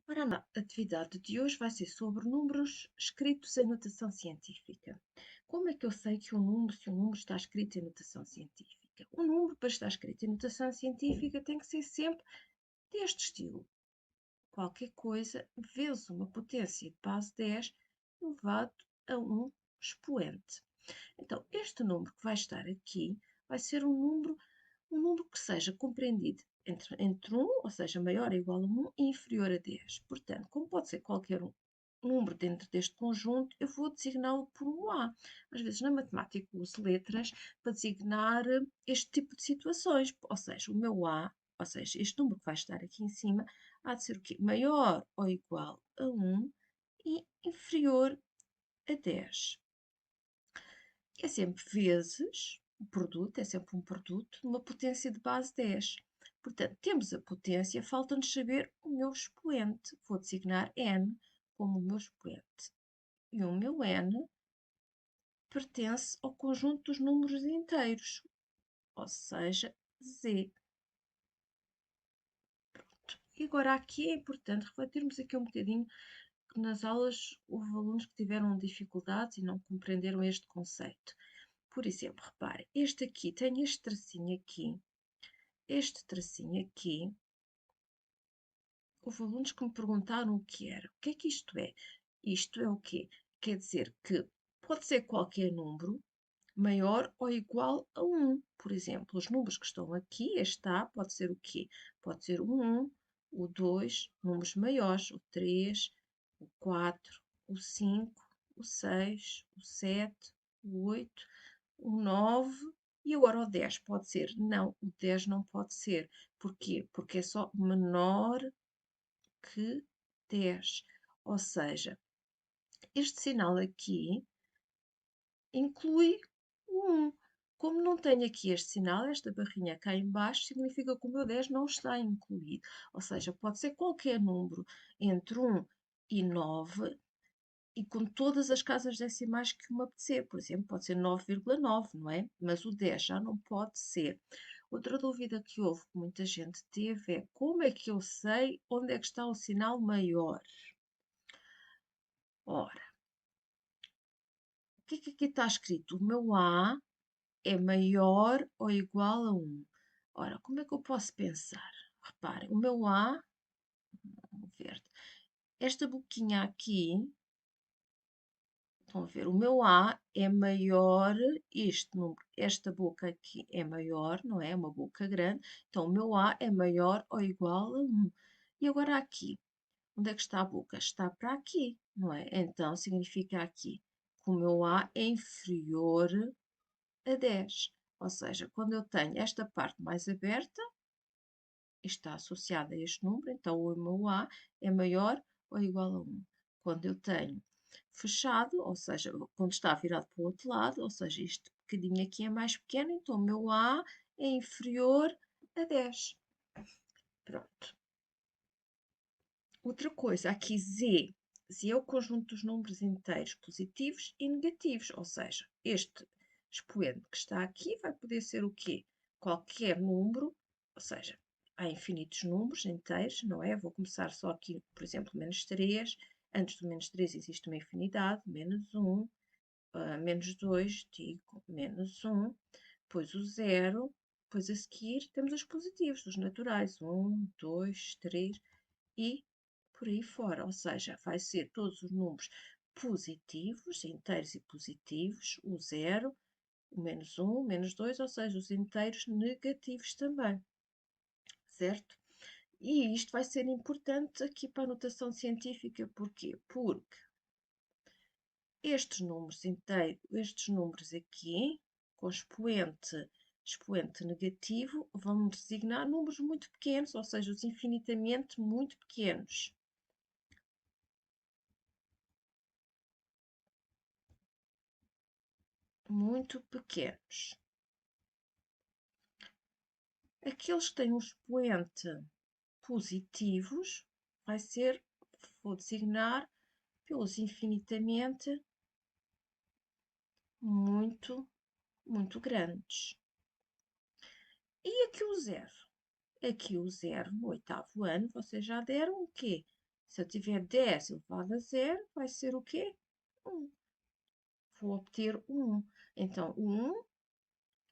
Ora, a atividade de hoje vai ser sobre números escritos em notação científica. Como é que eu sei que se um número está escrito em notação científica? O número, para estar escrito em notação científica, tem que ser sempre deste estilo. Qualquer coisa vezes uma potência de base 10 elevado a um expoente. Então, este número que vai estar aqui vai ser um número que seja compreendido entre 1, ou seja, maior ou igual a 1, e inferior a 10. Portanto, como pode ser qualquer número dentro deste conjunto, eu vou designá-lo por um A. Às vezes, na matemática, uso letras para designar este tipo de situações. Ou seja, o meu A, ou seja, este número que vai estar aqui em cima, há de ser o quê? Maior ou igual a 1 e inferior a 10. É sempre vezes o produto, é sempre um produto, de uma potência de base 10. Portanto, temos a potência, falta-nos saber o meu expoente. Vou designar n como o meu expoente. E o meu n pertence ao conjunto dos números inteiros, ou seja, z. E agora aqui é importante refletirmos aqui um bocadinho que nas aulas houve alunos que tiveram dificuldades e não compreenderam este conceito. Por exemplo, reparem, este aqui tem este tracinho aqui, houve alunos que me perguntaram o que era. O que é que isto é? Isto é o quê? Quer dizer que pode ser qualquer número maior ou igual a 1. Por exemplo, os números que estão aqui, este A, pode ser o quê? Pode ser o 1, o 2, números maiores, o 3, o 4, o 5, o 6, o 7, o 8, o 9 e agora o 10 pode ser? Não, o 10 não pode ser. Porquê? Porque é só menor que 10. Ou seja, este sinal aqui inclui o 1. Como não tenho aqui este sinal, esta barrinha cá em baixo, significa que o meu 10 não está incluído. Ou seja, pode ser qualquer número entre 1 e 9 e com todas as casas decimais que me apetecer. Por exemplo, pode ser 9,9, não é? Mas o 10 já não pode ser. Outra dúvida que houve, que muita gente teve, é como é que eu sei onde é que está o sinal maior? Ora, o que é que aqui está escrito? O meu A é maior ou igual a 1. Ora, como é que eu posso pensar? Reparem, o meu A, verde, esta boquinha aqui, estão a ver, o meu A é maior, esta boca aqui é maior, não é? Uma boca grande, então o meu A é maior ou igual a 1. E agora aqui, onde é que está a boca? Está para aqui, não é? Então significa aqui que o meu A é inferior a 10. Ou seja, quando eu tenho esta parte mais aberta, está associada a este número, então o meu A é maior ou igual a 1. Quando eu tenho fechado, ou seja, quando está virado para o outro lado, ou seja, este bocadinho aqui é mais pequeno, então o meu A é inferior a 10. Pronto. Outra coisa, aqui Z. Z é o conjunto dos números inteiros positivos e negativos, ou seja, este expoente que está aqui vai poder ser o quê? Qualquer número, ou seja, há infinitos números inteiros, não é? Vou começar só aqui, por exemplo, menos 3. Antes do menos 3 existe uma infinidade, menos 1, menos 2, digo, menos 1, depois o 0, depois a seguir temos os positivos, os naturais, 1, 2, 3 e por aí fora. Ou seja, vai ser todos os números positivos, inteiros e positivos, o 0, o menos 1, o menos 2, ou seja, os inteiros negativos também, certo? E isto vai ser importante aqui para a notação científica, porquê? Porque estes números inteiros, estes números aqui, com expoente negativo, vão designar números muito pequenos, ou seja, os infinitamente muito pequenos. Muito pequenos. Aqueles que têm um expoente positivos vou designar pelos infinitamente muito, muito grandes. E aqui o zero? Aqui o zero, no oitavo ano, vocês já deram o quê? Se eu tiver 10 elevado a zero, vai ser o quê? 1. Vou obter 1. Então, 1,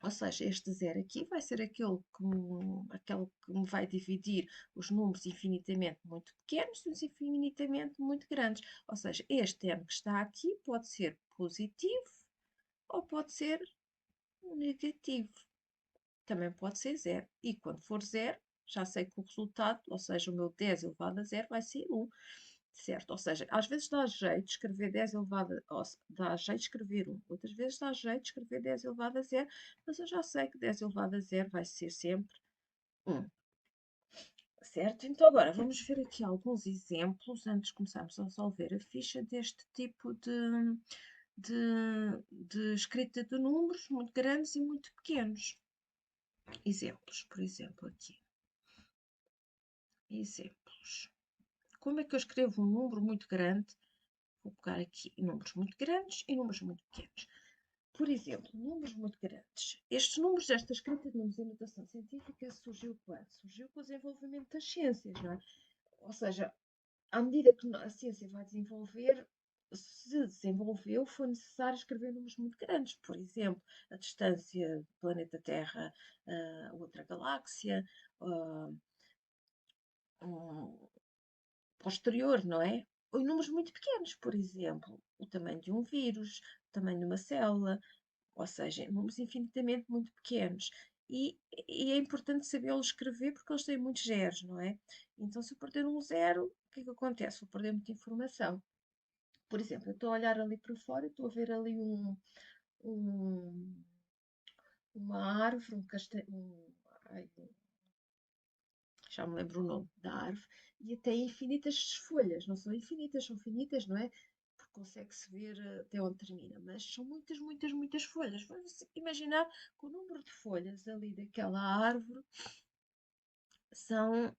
ou seja, este zero aqui vai ser aquele que me vai dividir os números infinitamente muito pequenos dos infinitamente muito grandes. Ou seja, este n que está aqui pode ser positivo ou pode ser negativo. Também pode ser zero. E quando for zero, já sei que o resultado, ou seja, o meu 10 elevado a zero vai ser 1. Certo? Ou seja, às vezes dá jeito de escrever 10 elevado a... dá jeito de escrever 1. Outras vezes dá jeito de escrever 10 elevado a zero, mas eu já sei que 10 elevado a zero vai ser sempre 1. Certo? Então agora vamos ver aqui alguns exemplos antes de começarmos a resolver a ficha deste tipo de escrita de números muito grandes e muito pequenos. Exemplos, por exemplo, aqui. Exemplos. Como é que eu escrevo um número muito grande? Vou pegar aqui números muito grandes e números muito pequenos. Por exemplo, números muito grandes. Estes números, esta escrita de números em notação científica surgiu quando? Surgiu com o desenvolvimento das ciências, não é? Ou seja, à medida que a ciência vai desenvolver, se desenvolveu, foi necessário escrever números muito grandes. Por exemplo, a distância do planeta Terra a outra galáxia, posterior, não é? Ou em números muito pequenos, por exemplo, o tamanho de um vírus, o tamanho de uma célula, ou seja, números infinitamente muito pequenos. E é importante sabê-los escrever porque eles têm muitos zeros, não é? Então, se eu perder um zero, o que é que acontece? Vou perder muita informação. Por exemplo, eu estou a olhar ali para fora, estou a ver ali um- uma árvore, já me lembro o nome da árvore, e tem infinitas folhas, não são infinitas, são finitas, não é? Porque consegue-se ver até onde termina, mas são muitas, muitas, muitas folhas. Vamos imaginar que o número de folhas ali daquela árvore são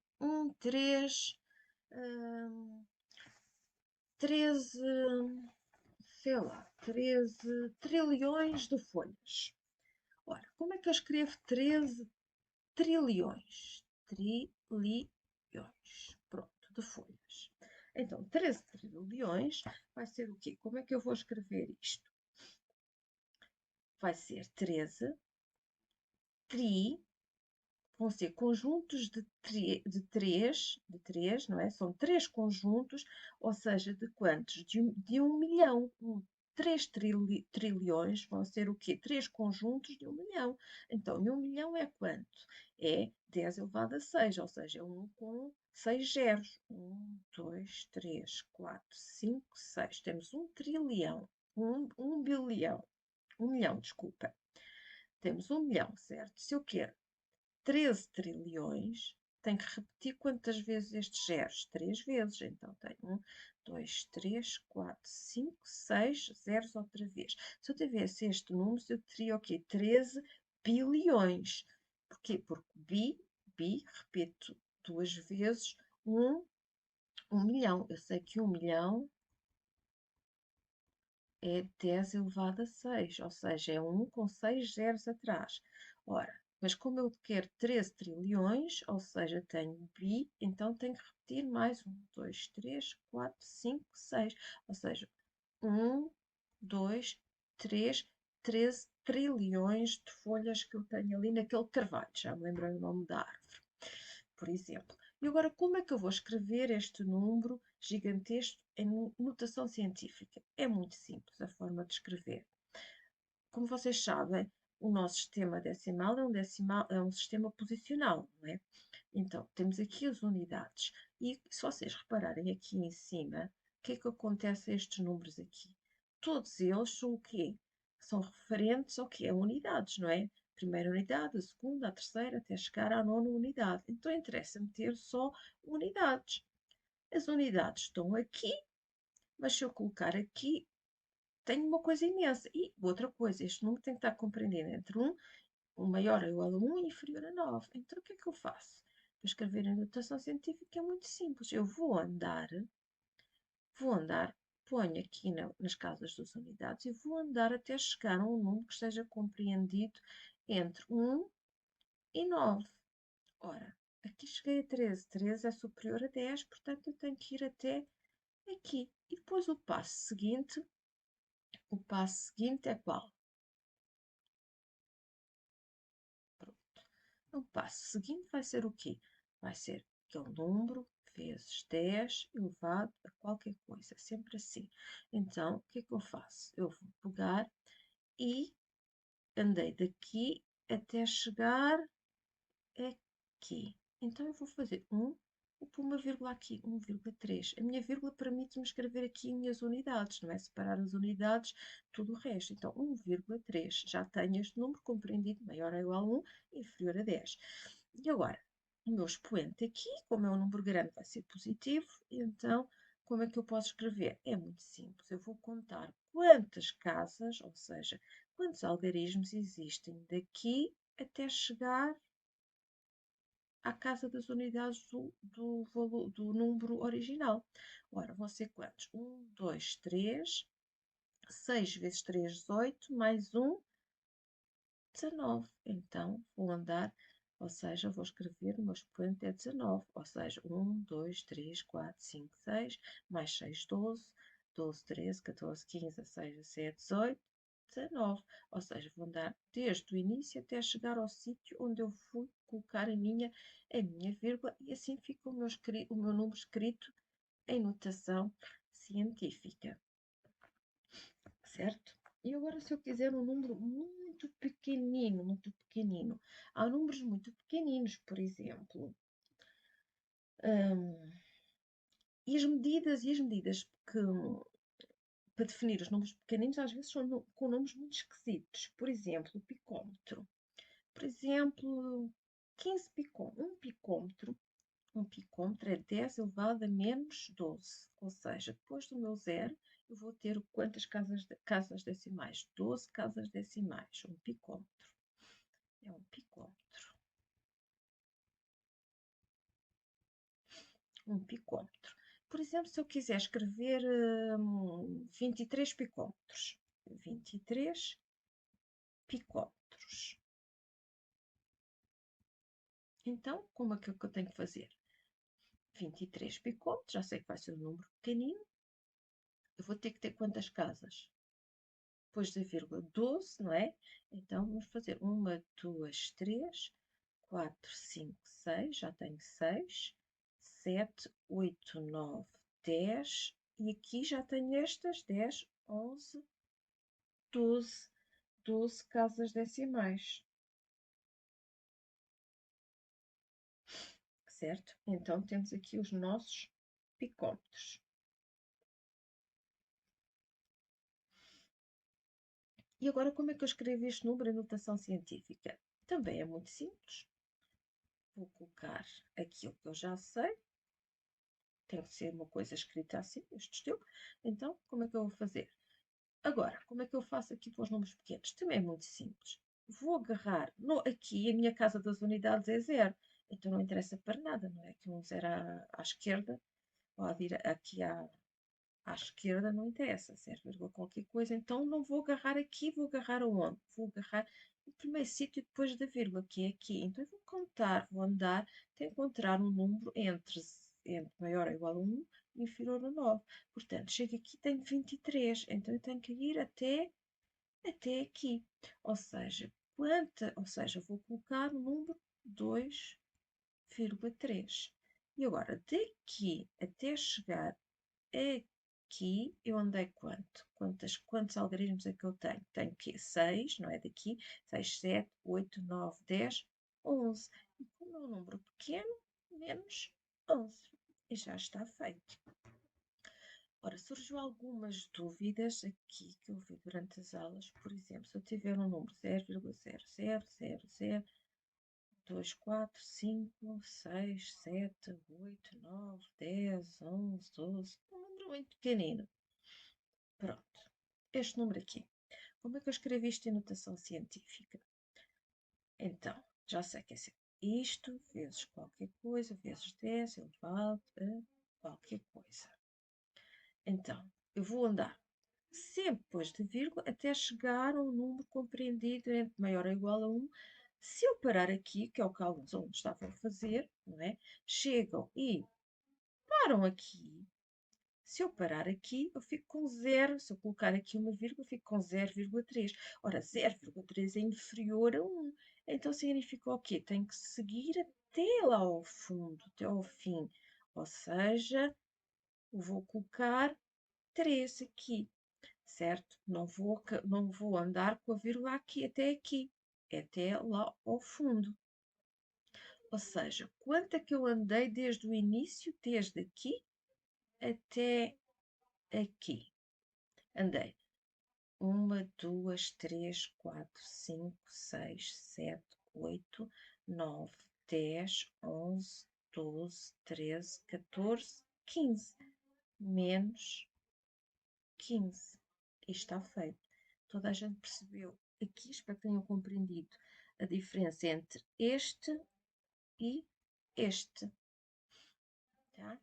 3, 13, sei lá, 13 trilhões de folhas. Ora, como é que eu escrevo 13 trilhões? Trilhões. Pronto, de folhas. Então, 13 trilhões vai ser o quê? Como é que eu vou escrever isto? Vai ser 13 vão ser conjuntos de 3, não é? São 3 conjuntos, ou seja, de quantos? De 1 milhão. 3 trilhões vão ser o quê? 3 conjuntos de 1 milhão. Então, 1 milhão é quanto? É 10 elevado a 6, ou seja, é 1 com 6 zeros. 1, 2, 3, 4, 5, 6. Temos 1 trilhão. 1 bilhão. 1 milhão, desculpa. Temos 1 milhão, certo? Se eu quero 13 trilhões, tem que repetir quantas vezes estes zeros? 3 vezes. Então, tem 1, 2, 3, 4, 5, 6 zeros outra vez. Se eu tivesse este número, eu teria o quê? 13 bilhões. Porquê? Porque repito 2 vezes, 1 milhão. Eu sei que 1 milhão é 10 elevado a 6, ou seja, é 1 com 6 zeros atrás. Ora, mas como eu quero 13 trilhões, ou seja, tenho bi, então tenho que repetir mais 1, 2, 3, 4, 5, 6. Ou seja, 1, 2, 3, 13 trilhões de folhas que eu tenho ali naquele carvalho. Já me lembrei o nome da árvore, por exemplo. E agora, como é que eu vou escrever este número gigantesco em notação científica? É muito simples a forma de escrever. Como vocês sabem, o nosso sistema decimal é um sistema posicional, não é? Então, temos aqui as unidades. E se vocês repararem aqui em cima, o que é que acontece a estes números aqui? Todos eles são o quê? São referentes ao quê? A unidades, não é? Primeira unidade, a segunda, a terceira, até chegar à nona unidade. Então, interessa-me ter só unidades. As unidades estão aqui, mas se eu colocar aqui, tenho uma coisa imensa. E outra coisa, este número tem que estar compreendido entre 1, o maior é igual a 1 e inferior a 9. Então, o que é que eu faço? Para escrever em notação científica é muito simples. Eu vou andar, ponho aqui nas casas das unidades e vou andar até chegar a um número que esteja compreendido entre 1 e 9. Ora, Aqui cheguei a 13. 13 é superior a 10, portanto eu tenho que ir até aqui. E depois o passo seguinte é qual? Pronto. O passo seguinte vai ser o quê? Vai ser aquele número vezes 10 elevado a qualquer coisa, sempre assim. Então, o que é que eu faço? Eu vou pegar e andei daqui até chegar aqui. Então, eu vou fazer vou pôr uma vírgula aqui, 1,3. A minha vírgula permite-me escrever aqui as minhas unidades, não é? Separar as unidades, tudo o resto. Então, 1,3. Já tenho este número compreendido, maior ou igual a 1, inferior a 10. E agora, o meu expoente aqui, como é um número grande, vai ser positivo. Então, como é que eu posso escrever? É muito simples. Eu vou contar quantas casas, ou seja, quantos algarismos existem daqui até chegar à casa das unidades do número original. Ora, vão ser quantos? 1, 2, 3, 6 vezes 3, 18, mais 1, 19. Então, vou andar, ou seja, vou escrever, o meu expoente é 19, ou seja, 1, 2, 3, 4, 5, 6, mais 6, 12, 12, 13, 14, 15, 16, 17, 18, 19. Ou seja, vou andar desde o início até chegar ao sítio onde eu fui colocar a minha vírgula e assim fica o meu número escrito em notação científica, certo? E agora, se eu quiser um número muito pequenino, há números muito pequeninos, por exemplo, e as medidas que, para definir os números pequeninos, às vezes são com nomes muito esquisitos. Por exemplo, o picómetro. Por exemplo, 15 picômetros. Um picômetro é 10 elevado a menos 12. Ou seja, depois do meu zero, eu vou ter quantas casas decimais? 12 casas decimais. Um picômetro. É um picômetro. Um picômetro. Por exemplo, se eu quiser escrever 23 picômetros. 23 picômetros. Então, como é que eu tenho que fazer? 23 picômetros, já sei que vai ser um número pequenino. Eu vou ter que ter quantas casas? Depois da vírgula 12, não é? Então, vamos fazer 1, 2, 3, 4, 5, 6, já tenho 6, 7, 8, 9, 10, e aqui já tenho estas 10, 11, 12, 12 casas decimais, certo? Então, temos aqui os nossos picômetros. E agora, como é que eu escrevo este número em notação científica? Também é muito simples. Vou colocar aquilo que eu já sei. Tem que ser uma coisa escrita assim, este estilo. Então, como é que eu vou fazer? Agora, como é que eu faço aqui para os números pequenos? Também é muito simples. Vou agarrar, aqui a minha casa das unidades é zero, então não interessa para nada, não é? Que um zero à esquerda, ou aqui à esquerda não interessa, 0, qualquer coisa, então não vou agarrar aqui, vou agarrar aonde? Vou agarrar no primeiro sítio depois da vírgula, que é aqui. Então eu vou contar, vou andar até encontrar um número entre maior ou igual a 1 e inferior a 9. Portanto, chego aqui, tenho 23, então eu tenho que ir até aqui. Ou seja, vou colocar o número 2,3. E agora, daqui até chegar aqui, eu andei quantos algarismos é que eu tenho? Tenho que 6, não é daqui? 6, 7, 8, 9, 10, 11. E como é um número pequeno, menos 11. E já está feito. Ora, surgiu algumas dúvidas aqui que eu vi durante as aulas. Por exemplo, se eu tiver um número 0,0000 2, 4, 5, 6, 7, 8, 9, 10, 11, 12. Um número muito pequenino. Pronto. Este número aqui. Como é que eu escrevi isto em notação científica? Então, já sei que é sempre isto vezes qualquer coisa, vezes 10 elevado a qualquer coisa. Então, eu vou andar sempre depois de vírgula até chegar a um número compreendido entre maior ou igual a 1 Se eu parar aqui, que é o que alguns alunos estavam a fazer, não é? Chegam e param aqui. Se eu parar aqui, eu fico com 0. Se eu colocar aqui uma vírgula, eu fico com 0,3. Ora, 0,3 é inferior a 1. Então significa o quê? Tenho que seguir até lá ao fundo, até ao fim. Ou seja, vou colocar 3 aqui, certo? Não vou andar com a vírgula aqui, é até lá ao fundo. Ou seja, quanto é que eu andei desde o início, desde aqui até aqui? Andei 1, 2, 3, 4, 5, 6, 7, 8, 9, 10, 11, 12, 13, 14, 15. Menos 15. Isto está feito. Toda a gente percebeu aqui, espero que tenham compreendido a diferença entre este e este. Tá?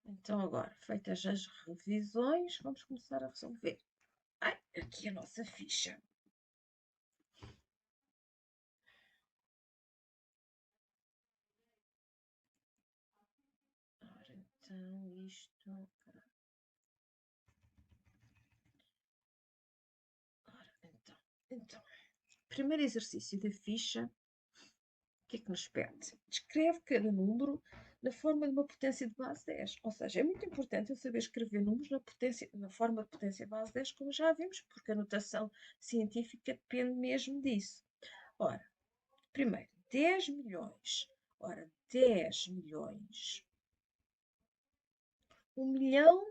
Então, agora, feitas as revisões, vamos começar a resolver. Ai, aqui a nossa ficha. Ora, então, isto... Ora, então, primeiro exercício da ficha, o que é que nos pede? Descreve cada número na forma de uma potência de base 10. Ou seja, é muito importante eu saber escrever números na forma de potência base 10, como já vimos, porque a notação científica depende mesmo disso. Ora, primeiro, 10 milhões. Ora, 10 milhões. 1 milhão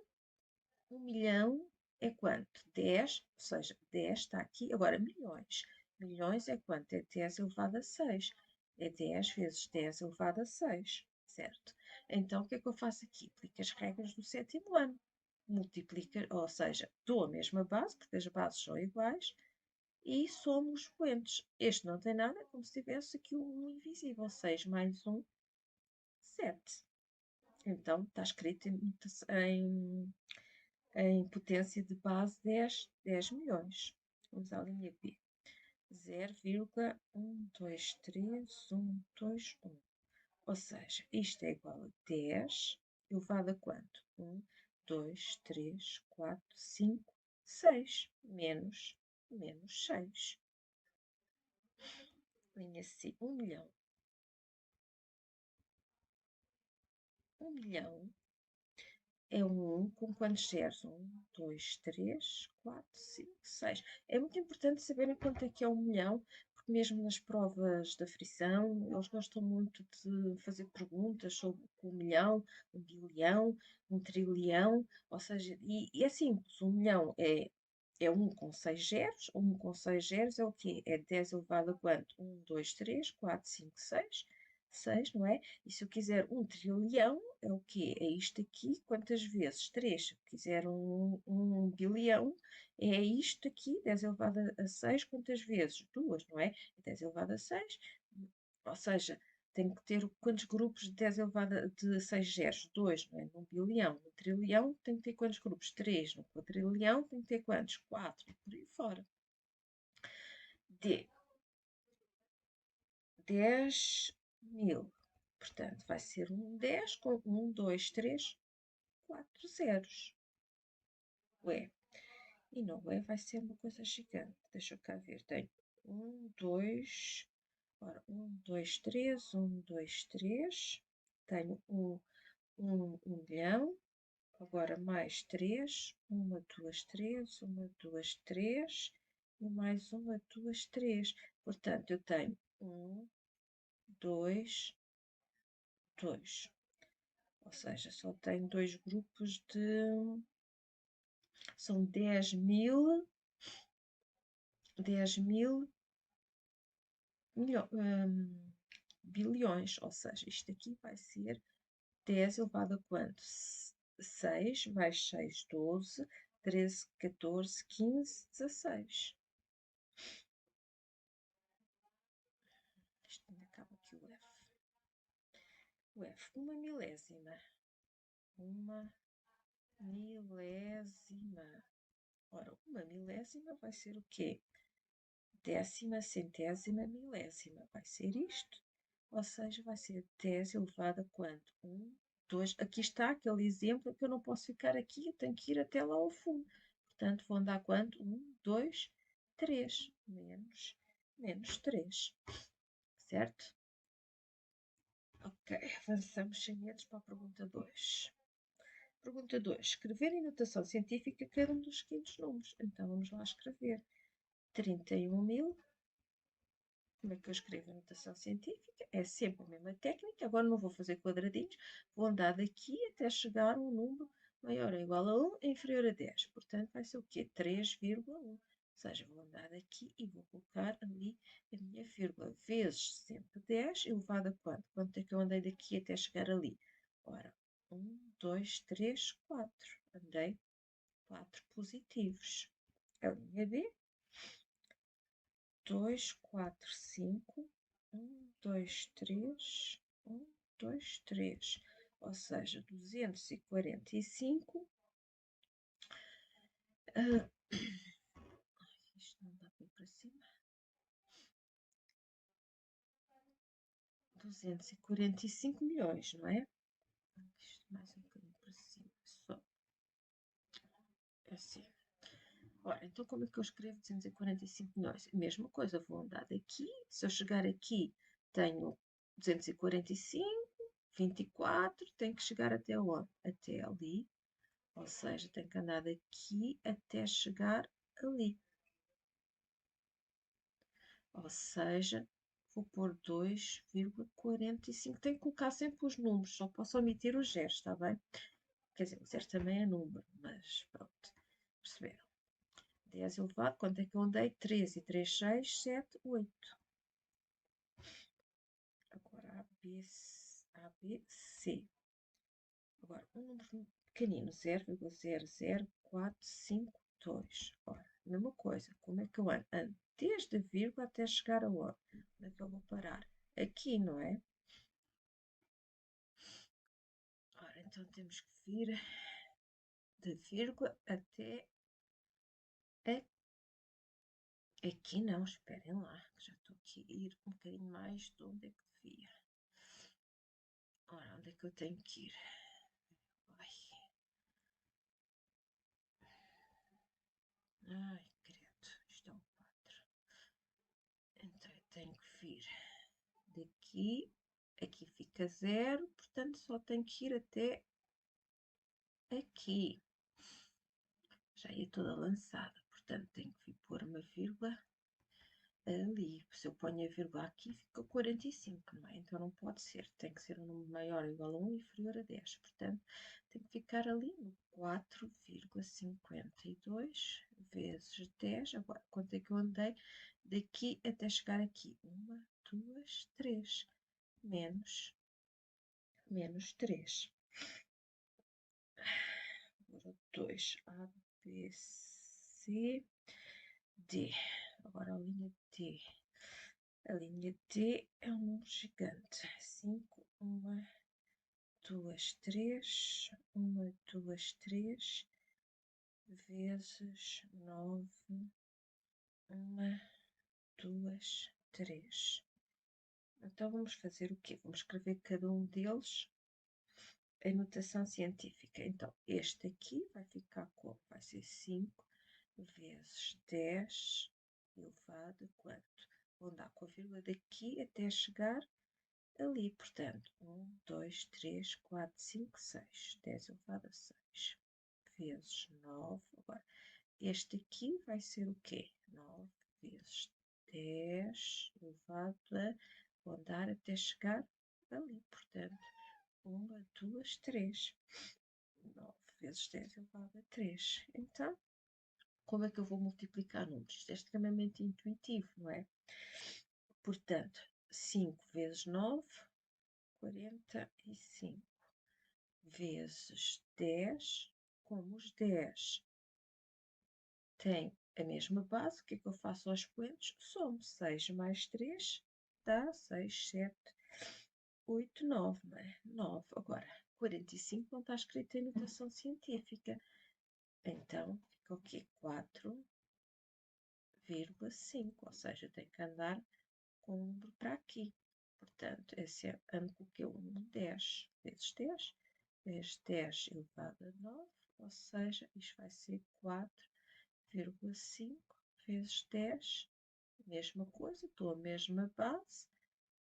é quanto? 10, ou seja, 10 está aqui. Agora, milhões. Milhões é quanto? É 10 elevado a 6. É 10 vezes 10 elevado a 6, certo? Então, o que é que eu faço aqui? Aplico as regras do 7º ano. Multiplica, ou seja, dou a mesma base, porque as bases são iguais, e somo os expoentes. Este não tem nada, é como se tivesse aqui um invisível. 6 mais 1, 7. Então, está escrito em potência de base 10 milhões. Vamos à linha B. 0,123121. Ou seja, isto é igual a 10 elevado a quanto? 1, 2, 3, 4, 5, 6. Menos 6. Linha C. 1 milhão. 1 milhão é um 1 com quantos zeros? 1, 2, 3, 4, 5, 6. É muito importante saberem quanto é que é 1 milhão, porque mesmo nas provas da frição, eles gostam muito de fazer perguntas sobre 1 milhão, 1 bilhão, 1 trilhão, ou seja, e é simples, 1 milhão é 1 com 6 zeros, 1 com 6 zeros é o quê? É 10 elevado a quanto? 1, 2, 3, 4, 5, 6, 6, não é? E se eu quiser 1 trilhão, é o quê? É isto aqui, quantas vezes? 3. Se eu quiser 1 bilhão, é isto aqui, 10 elevado a 6, quantas vezes? 2, não é? 10 elevado a 6, ou seja, tem que ter quantos grupos de 10 elevado a 6 zeros? 2, não é? Num bilhão. No trilhão tem que ter quantos grupos? 3. No quadrilhão tem que ter quantos? 4. E por aí fora. D. 10 mil. Portanto, vai ser um 10 com 1, 2, 3, 4 zeros. Ué. E não é, vai ser uma coisa gigante. Deixa eu cá ver. Tenho 1, 2, ora, 1, 2, 3, 1, 2, 3. Tenho 1 milhão. Agora mais 3. 1, 2, 3, 1, 2, 3. E mais 1, 2, 3. Portanto, eu tenho 1, 2, 2. Ou seja, só tenho dois grupos de... São 10 mil bilhões. Ou seja, isto aqui vai ser 10 elevado a quanto? 6 mais 6, 12, 13, 14, 15, 16. Isto ainda acaba aqui o F. O F, uma milésima. Uma milésima. Ora, uma milésima vai ser o quê? décima, centésima, milésima. Vai ser isto. Ou seja, vai ser 10 elevado a quanto? 1, 2. Aqui está aquele exemplo que eu não posso ficar aqui, eu tenho que ir até lá ao fundo. Portanto, vão dar quanto? 1, 2, 3. Menos 3. Certo? Ok, avançamos sem medos para a pergunta 2. Pergunta 2. Escrever em notação científica cada um dos seguintes números. Então, vamos lá escrever. 31.000. Como é que eu escrevo a notação científica? É sempre a mesma técnica. Agora não vou fazer quadradinhos. Vou andar daqui até chegar a um número maior ou igual a 1 e inferior a 10. Portanto, vai ser o quê? 3,1. Ou seja, vou andar daqui e vou colocar ali a minha vírgula. Vezes sempre 10, elevado a quanto? Quanto é que eu andei daqui até chegar ali? Ora, 1, 2, 3, 4. Andei 4 positivos. A linha B. 2, 4, 5, 1, 2, 3, 1, 2, 3. Ou seja, 245. Isto não dá para ir para cima. 245 milhões, não é? Isto mais um bocadinho para cima. Só. Assim. Ora, então como é que eu escrevo 245 milhões? Mesma coisa, vou andar daqui. Se eu chegar aqui, tenho 245, 24, tenho que chegar até onde? Até ali. Ou seja, tenho que andar daqui até chegar ali. Ou seja, vou pôr 2,45. Tenho que colocar sempre os números, só posso omitir os zeros, está bem? Quer dizer, o zero também é número, mas pronto. Perceberam? 10 elevado, quanto é que eu andei? 13 e 3, 6, 7, 8. Agora A, B, C. Agora, um número pequenino, 0,0045. Ora, mesma coisa, como é que eu ando? Ando desde a vírgula até chegar a onde? Onde é que eu vou parar? Aqui, não é? Ora, então temos que vir da vírgula até aqui. Não, esperem lá, que já estou aqui a ir um bocadinho mais de onde é que devia. Ora, onde é que eu tenho que ir? Ai, credo, isto é um 4. Então eu tenho que vir daqui, aqui fica 0, portanto só tenho que ir até aqui. Já ia toda lançada, portanto tenho que vir pôr uma vírgula ali. Se eu ponho a vírgula aqui, fica 45, não é? Então não pode ser, tem que ser um número maior ou igual a 1 e inferior a 10. Portanto, tem que ficar ali no 4,52 vezes 10. Agora, quanto é que eu andei daqui até chegar aqui? 1, 2, 3. Menos 3. Agora 2. A, B, C, D. Agora a linha D. A linha D é um número gigante. 5, 1, 2, 3. 1, 2, 3. Vezes 9. 1, 2, 3. Então vamos fazer o quê? Vamos escrever cada um deles em notação científica. Então, este aqui vai ficar como? Vai ser 5 vezes 10 elevado a quanto? Vou andar com a vírgula daqui até chegar ali. Portanto, 1, 2, 3, 4, 5, 6. 10 elevado a 6 vezes 9. Agora, este aqui vai ser o quê? 9 vezes 10 elevado a... Vou andar até chegar ali. Portanto, 1, 2, 3. 9 vezes 10 elevado a 3. Então, como é que eu vou multiplicar números? Isto é extremamente intuitivo, não é? Portanto, 5 vezes 9, 45. Vezes 10, como os 10 têm a mesma base, o que é que eu faço aos expoentes? Somo 6 mais 3, dá 6, 7, 8, 9, não é? 9. Agora, 45 não está escrito em notação científica. Então, fica o quê? 4 1,5, ou seja, tem que andar com um número para aqui. Portanto, esse ando com o quê? O número 10 vezes 10, vezes 10 elevado a 9, ou seja, isto vai ser 4,5 vezes 10, mesma coisa, estou a mesma base,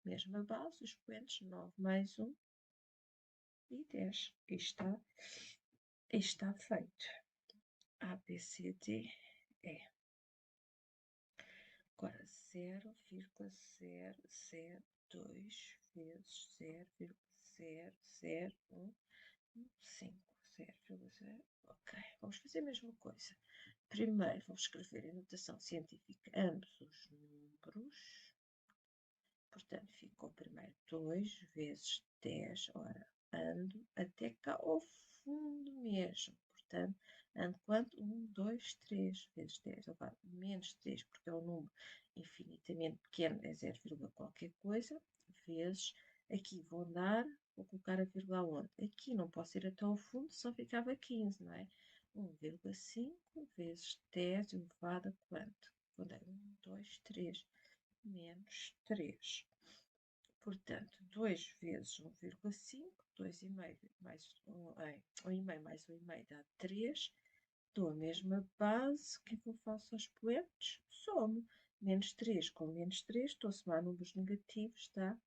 os expoentes 9 mais 1 e 10. Isto está feito. A, B, C, D, E. Agora, 0,002 vezes 0,0015. 0,0. Ok, vamos fazer a mesma coisa. Primeiro, vou escrever em notação científica ambos os números. Portanto, ficou primeiro 2 vezes 10. Ora, ando até cá ao fundo mesmo. Portanto, ando quanto? 1, 2, 3 vezes 10. Agora, menos 3, porque é um número infinitamente pequeno, é 0, qualquer coisa, vezes, aqui vou andar, vou colocar a vírgula onde? Aqui não posso ir até ao fundo, só ficava 15, não é? 1,5 vezes 10 elevado a quanto? Quando é 1, 2, 3, menos 3. Portanto, 2 vezes 1,5, 2,5 mais 1,5 mais 1,5 dá 3. Dou a mesma base, o que é que eu faço aos expoentes? Somo. Menos 3 com menos 3, estou a somar números negativos, dá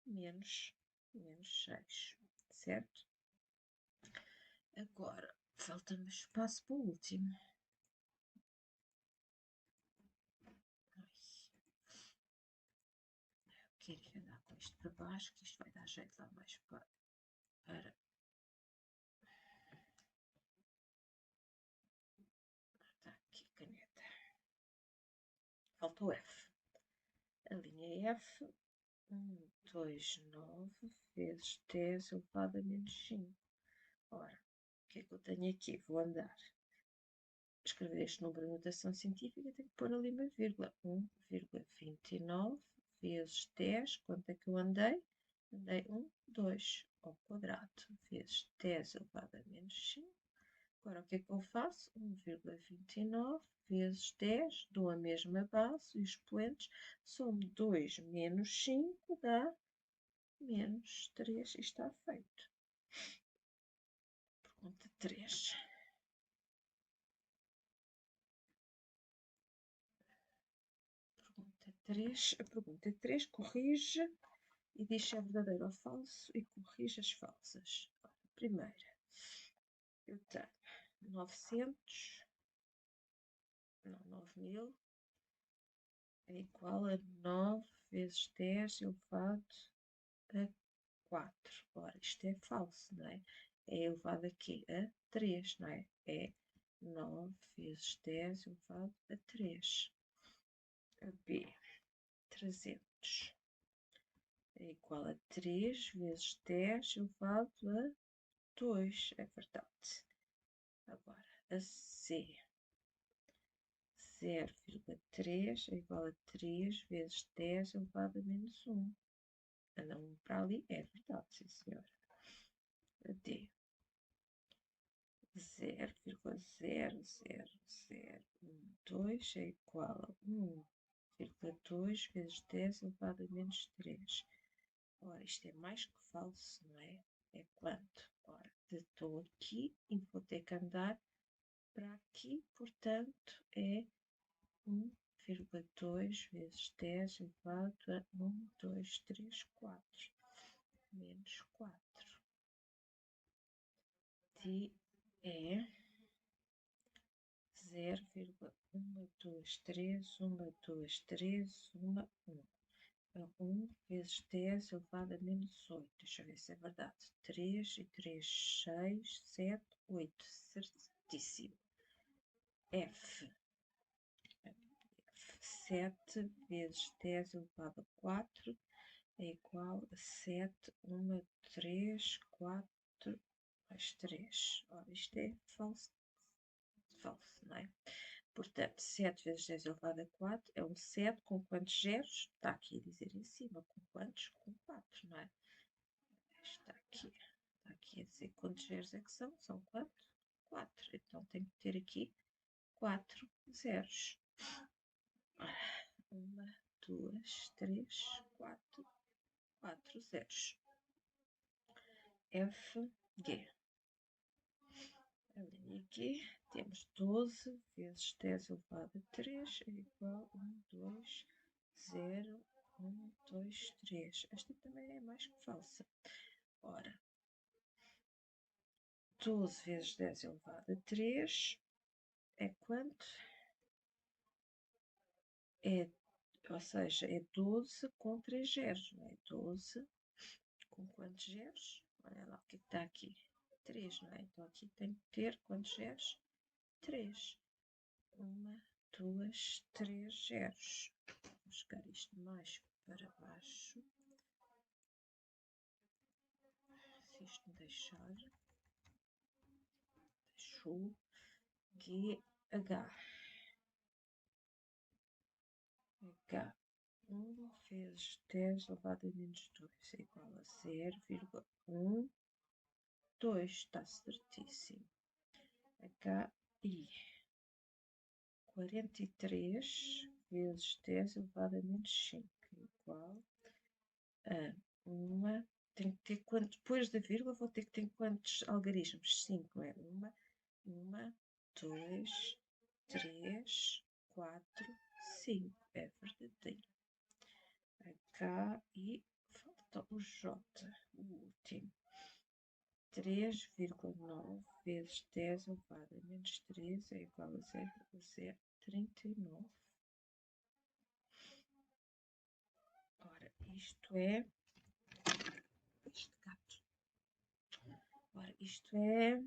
menos 6, certo? Agora, falta-me espaço para o último. Quero andar com isto para baixo, que isto vai dar jeito lá mais para... Está aqui a caneta. Falta o F. A linha F, 1, 2, 9 vezes 10 elevado a menos 5. Ora, o que é que eu tenho aqui? Vou andar. Escrever este número em notação científica, tenho que pôr ali uma vírgula. 1,29 vezes 10. Quanto é que eu andei? Andei 1, 2 ao quadrado vezes 10 elevado a menos 5. Agora, o que é que eu faço? 1,29 vezes 10, dou a mesma base, e os expoentes somo 2 menos 5, dá menos 3. E está feito. Pergunta 3. A pergunta 3 corrige e diz se é verdadeiro ou falso e corrige as falsas. Primeira, eu tenho 900, não, 9000 é igual a 9 vezes 10 elevado a 4. Ora, isto é falso, não é? É elevado aqui a 3, não é? É 9 vezes 10 elevado a 3. A B, 300 é igual a 3 vezes 10 elevado a 2. É verdade. Agora, a C, 0,3 é igual a 3 vezes 10 elevado a menos 1. Anda 1 para ali, é verdade, sim senhora. A D, 0,00012 é igual a 1,2 vezes 10 elevado a menos 3. Ora, isto é mais que falso, não é? É quanto? Ora, estou aqui e vou ter que andar para aqui, portanto, é 1,2 vezes 10 elevado a 1, 2, 3, 4. Menos 4. D é 0,123, 1, 1 vezes 10 elevado a menos 8. Deixa eu ver se é verdade. 3 e 3, 6, 7, 8. Certíssimo. F. 7 vezes 10 elevado a 4 é igual a 7, 1, 3, 4, mais 3. Ora, isto é falso, não é? Portanto, 7 vezes 10 elevado a 4 é um 7 com quantos zeros? Está aqui a dizer em cima, com quantos? Com 4, não é? Está aqui a dizer quantos zeros é que são? São quantos? 4. Então, tenho que ter aqui 4 zeros. Ora, 1, 2, 3, 4, 4 zeros. F, G. A linha G, temos 12 vezes 10 elevado a 3 é igual a 1, 2, 0, 1, 2, 3. Esta também é mais que falsa. Ora, 12 vezes 10 elevado a 3 é quanto? Ou seja, é 12 com 3 zeros, não é? 12 com quantos zeros? Olha lá o que está aqui. 3, não é? Então aqui tem que ter quantos zeros? 3. 1, 2, 3 zeros. Vou buscar isto mais para baixo. Se isto me deixar. Deixou. GH. H. 1 vezes 10 elevado a menos 2 é igual a 0,1. 2 está certíssimo. HI. 43 vezes 10 elevado a menos 5 é igual a uma. Tem que ter quantos, depois da vírgula, vou ter que ter quantos algarismos? 5, não é? 1, 2, 3, 4, 5. É verdadeiro. H e falta o J, o último. 3,9 vezes 10 elevado a menos 3 é igual a 0,039. Ora, isto é... Este gato. Ora, isto é...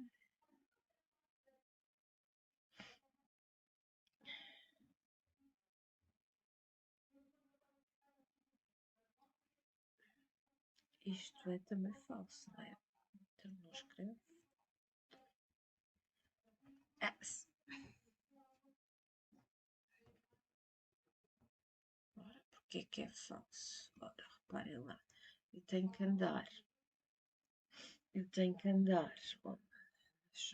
Isto é também falso, não é? Então não escrevo. S. Ora, porque que é falso? Ora, reparem lá. Eu tenho que andar. Bom,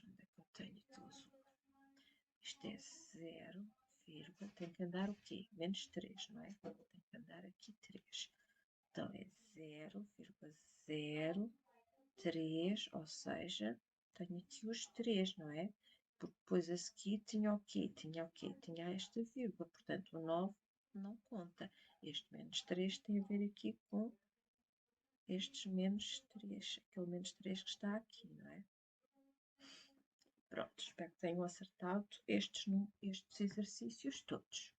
onde é que eu tenho aquilo azul? Isto é 0, vírgula. Tem que andar o quê? Menos 3, não é? Tem que andar aqui 3. Então é 0,03, ou seja, tenho aqui os 3, não é? Porque depois a seguir tinha o quê? Tinha esta vírgula, portanto o 9 não conta. Este menos 3 tem a ver aqui com estes menos 3, aquele menos 3 que está aqui, não é? Pronto, espero que tenham acertado estes exercícios todos.